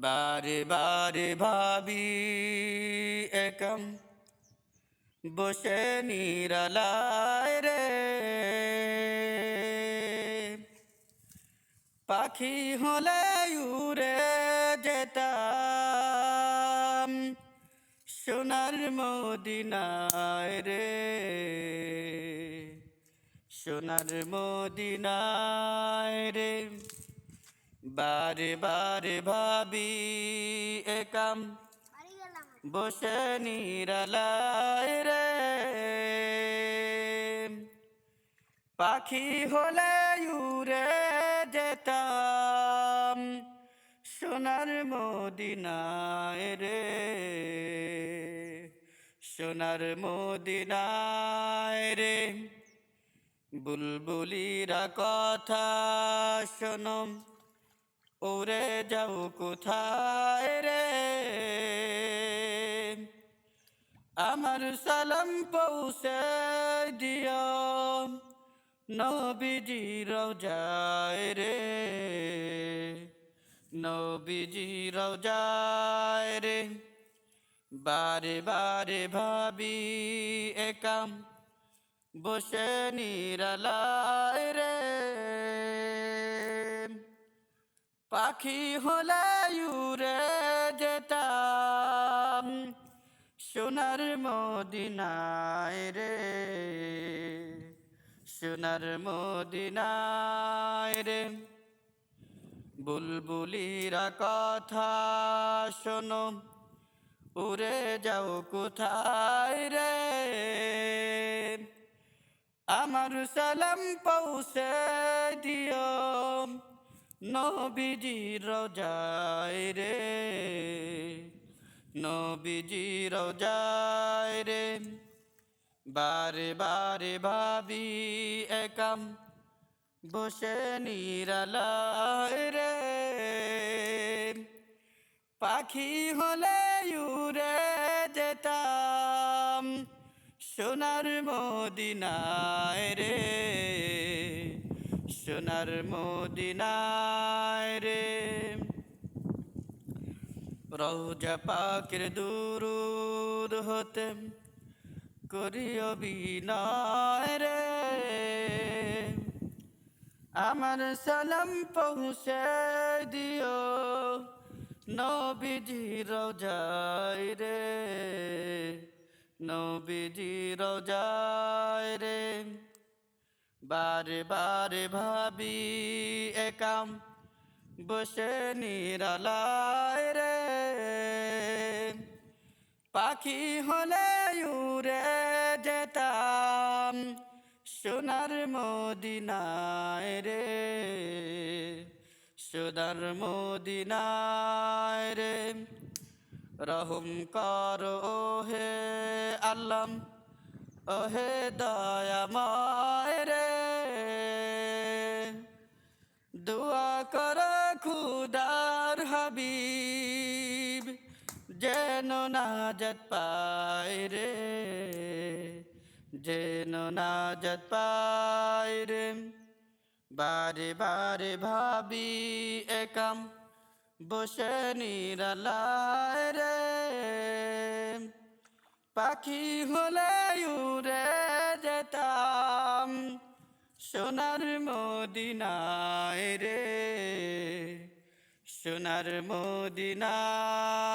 বারে বারে ভাবি একম বসে নিরালায় রে, পাখি হলে উড়ে যেতাম সোনার মদিনায় রে, সোনার মদিনায় রে। বারে বারে ভাবি একাম বসে নিরালায় রে, পাখি হলে উড়ে যেতাম সোনার মদিনায় রে, সোনার মদিনায় রে। বুলবুলিরা কথা শোনো, উড়ে যাও কোথায় রে, আমার সালাম পৌঁছে দিও নবীজি রওজায় রে, নবীজি রওজায় রে। বারে বারে ভাবি একাম বসে নিরালায় রে, পাখি হলে উড়ে যেতাম সোনার মদিনায় রে, সোনার মদিনায় রে। বুলবুলিরা কথা শোনো, উড়ে যাও কোথায় রে, আমার সালাম পৌঁছে দিও নবীজি রওজায় রে, নবীজি রওজায় রে। বারে বারে ভাবি একাম বসে নিরালায় রে, পাখি হলে উড়ে যেতাম সোনার মদিনায় রে, সোনার মদিনায় রে। রওজা পাকের দুরুদ হতে করিও বিনয় রে, আমার সালাম পৌঁছে দিও নবীজি রওজায় রে, নবীজি রওজায় রে। বারে বারে ভাবি একাম বসে নিরালায় রে, পাখি হলে উড়ে যেতাম সোনার মদিনায় রে, সোনার মদিনায় রে। রহম কর ওহে আল্লাহ, ওহে দয়াময় রে, দোয়া কর খুদার হাবিব যেন নাজাত পায় রে, যেন নাজাত পায় রে। বারে বারে ভাবি একাম বসে নিরালায় রে, পাখি হলে উড়ে যেতাম সোনার মদিনায় রে, সোনার মদিনায়।